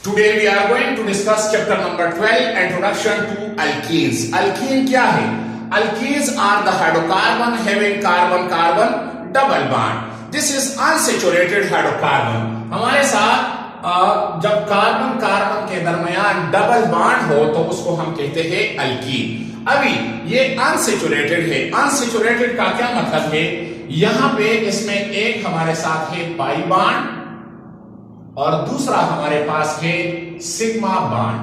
Today we are going to discuss chapter number 12, Introduction to Alkenes. Alkene क्या है? Alkenes are the hydrocarbon having carbon-carbon double bond. This is unsaturated hydrocarbon. हमारे साथ जब carbon carbon के दरमियान double bond हो तो उसको हम कहते हैं अल्कीन। अभी ये अनसेचुरेटेड है। अनसेचुरेटेड का क्या मतलब है? यहां पे इसमें एक हमारे साथ है पाई बॉन्ड और दूसरा हमारे पास है sigma bond.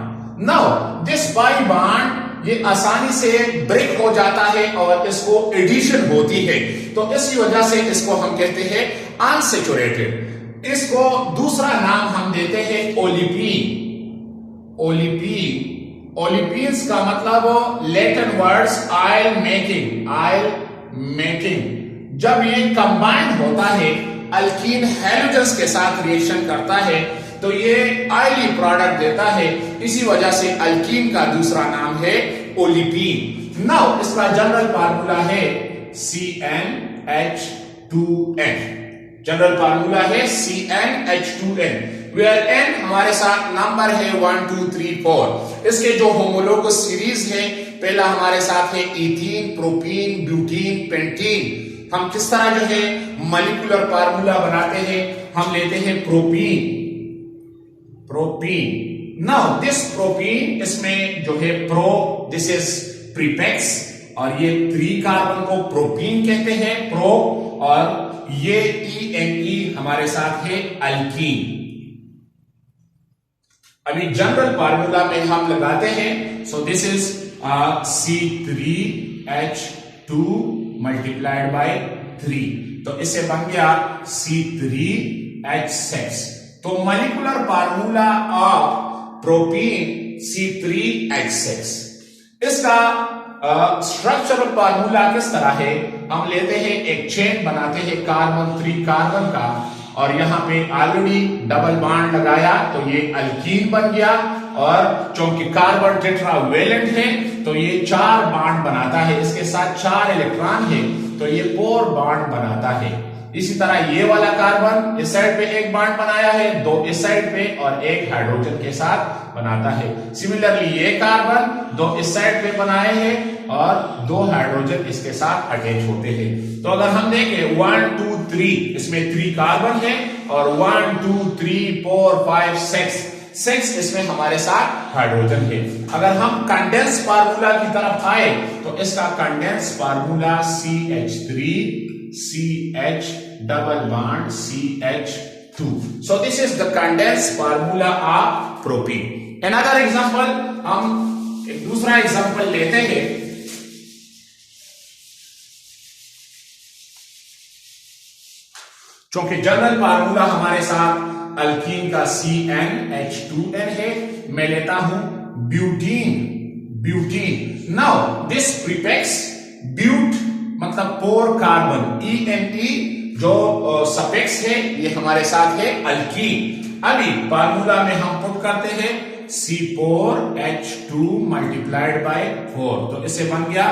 Now this pi bond ये आसानी से ब्रेक हो जाता है और इसको एडिशन होती है, तो इसी वजह से इसको हम कहते हैं अनसेचुरेटेड। इसको दूसरा नाम हम देते हैं ओलिपीन। ओलिपीन, ओलिपीन्स का मतलब Latin words oil making, oil making. जब ये कंबाइंड होता है अल्कीन हैलोजन्स के साथ रिएक्शन करता है तो ये ऑयली प्रोडक्ट देता है, इसी वजह से अल्कीन का दूसरा नाम है ओलिपीन। नाउ इसका जनरल फार्मूला है CnH2n। जनरल फार्मूला है CnH2n, वेयर n हमारे साथ नंबर है 1 2 3 4। इसके जो होमोलोगस सीरीज है, पहला हमारे साथ है इथीन, प्रोपीन, ब्यूटीन, पेंटीन। हम किस तरह जो है मॉलिक्यूलर फार्मूला बनाते हैं, हम लेते हैं propene. Propene, now this propene, इसमें जो है प्रो, दिस इज प्रीपेक्स, और ये 3 कार्बन को प्रोपीन कहते हैं, प्रो, और ये ENE हमारे साथ है अल्कीन। अभी जनरल फार्मूला में हम लगाते हैं, so this is C3H2 multiplied by 3, तो इससे बन गया C3H6। तो molecular formula of propene C3H6। इसका स्ट्रक्चरल फार्मूला किस तरह है? हम लेते हैं एक चेन बनाते हैं कार्बन 3 कार्बन का, और यहां पे ऑलरेडी डबल बॉन्ड लगाया तो ये अल्कीन बन गया, और चूंकि कार्बन टेट्रावेलेंट है तो ये 4 बॉन्ड बनाता है, इसके साथ 4 इलेक्ट्रॉन है तो ये 4 बॉन्ड बनाता है। इसी तरह ये वाला कार्बन इस साइड पे एक बॉन्ड बनाया है, 2 इस साइड पे और एक हाइड्रोजन के साथ बनाता है। सिमिलरली ये कार्बन 2 इस साइड पे बनाए हैं और 2 हाइड्रोजन इसके साथ अटैच होते हैं। तो अगर हम देखें 1 2 3, इसमें 3 कार्बन है, और 1 2 3 4 5 6 इसमें हमारे साथ हाइड्रोजन है। अगर हम कंडेंस फार्मूला की तरफ आए तो इसका condense formula CH3 CH double bond CH2। So this is the condensed formula of propene. Another example, हम एक दूसरा एग्जांपल लेते हैं। क्योंकि जनरल फार्मूला हमारे साथ अल्कीन का CnH2n है, मैं लेता हूं butane. Butane, now this prefix, but मतलब 4 कार्बन, ENE जो सफिक्स है ये हमारे साथ है अल्कीन। अभी फार्मूला में हम पुट करते हैं C4H2 मल्टीप्लाइड बाय 4, तो इसे बन गया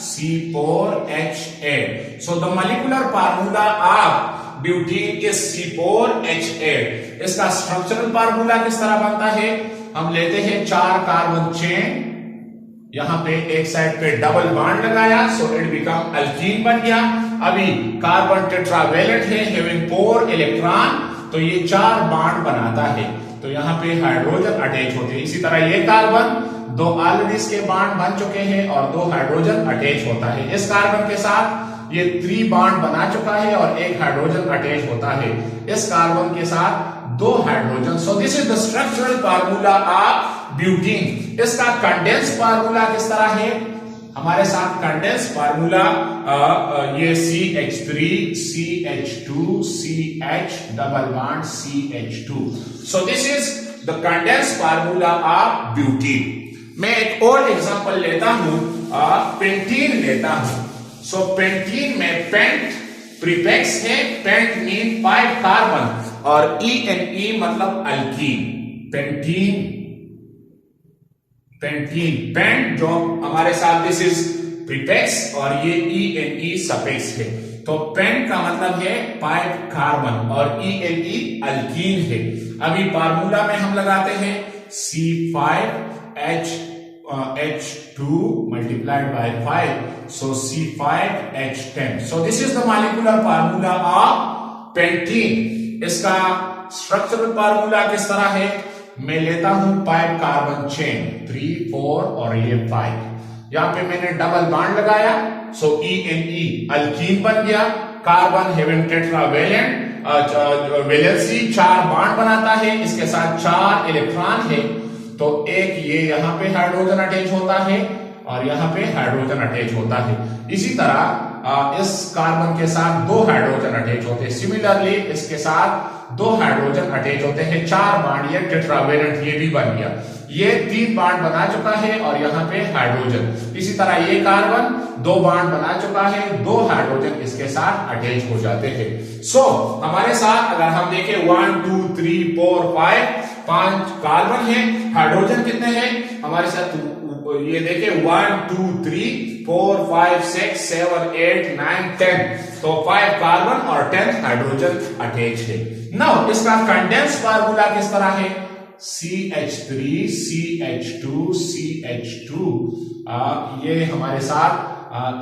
C4H8। So the molecular formula of butene is C4H8। इसका स्ट्रक्चरल फार्मूला किस तरह बनता है? हम लेते हैं 4 कार्बन चेन, यहां पे एक साइड पे डबल बॉन्ड लगाया, सो इट बिकम अल्कीन बन गया। अभी कार्बन टेट्रावेलेंट है हैविंग 4 इलेक्ट्रॉन, तो ये 4 बॉन्ड बनाता है, तो यहां पे हाइड्रोजन अटैच होते हैं। इसी तरह ये कार्बन 2 ऑलरेडी इसके बॉन्ड बन चुके हैं और 2 हाइड्रोजन अटैच होता है। इस कार्बन के साथ ये 3 बॉन्ड बना चुका है और एक हाइड्रोजन अटैच होता है, इस कार्बन के साथ 2 hydrogen. So this is the structural formula of butene. इसका कंडेंस फार्मूला किस तरह है? हमारे साथ कंडेंस फार्मूला ये CH3 CH2 CH double bond CH2। So this is the condense formula of butene. मैं एक और एग्जांपल लेता हूं, पेंटीन लेता हूं। सो पेंटीन में पेंट प्रीपेक्स है, पेंट मीन 5 कार्बन, और ENE मतलब अल्कीन। पेंटीन, पेंटीन, पेंट जो हमारे साथ दिस इज प्रीपेक्स और ये ENE सफिक्स है। तो पेंट का मतलब है पाइप कार्बन और ENE अल्कीन है। अभी फार्मूला में हम लगाते हैं C5H2 multiplied by 5, so C5H10. So this is the molecular formula of pentene. इसका स्ट्रक्चरल फार्मूला किस तरह है? मैं लेता हूं पाइप कार्बन चेन 3, 4 और ये 5। यहां पे मैंने डबल बॉन्ड लगाया, सो ENE अल्कीन बन गया। Carbon having tetravalent valency 4 bond बनाता है, इसके साथ 4 इलेक्ट्रॉन है, तो एक ये यहां पे हाइड्रोजन अटैच होता है और यहां पे हाइड्रोजन अटैच होता है। इसी तरह इस कार्बन के साथ 2 हाइड्रोजन अटैच होते हैं। सिमिलरली इसके साथ 2 हाइड्रोजन अटैच होते हैं। 4 बॉन्ड ये टेट्रावेलेंट ये भी बन गया। ये 3 बॉन्ड बना चुका है और यहाँ पे हाइड्रोजन। इसी तरह ये कार्बन 2 बॉन्ड बना चुका है, 2 हाइड्रोजन इसके साथ अटैच हो जाते हैं। सो हमारे साथ अगर हम देखें 1 2 3 4 5 कार्बन है, हाइड्रोजन कितने हैं हमारे साथ? ये देखें 1 2 3 4 5 6 7 8 9 10, तो 5 कार्बन और 10 हाइड्रोजन अटैच है। नाउ इसका कंडेंस फार्मूला किस तरह है? CH3 CH2 CH2, ये हमारे साथ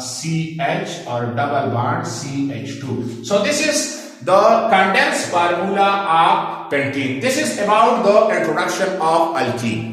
CH और double bond CH2। So this is the condensed formula of pentene. This is about the introduction of alkene.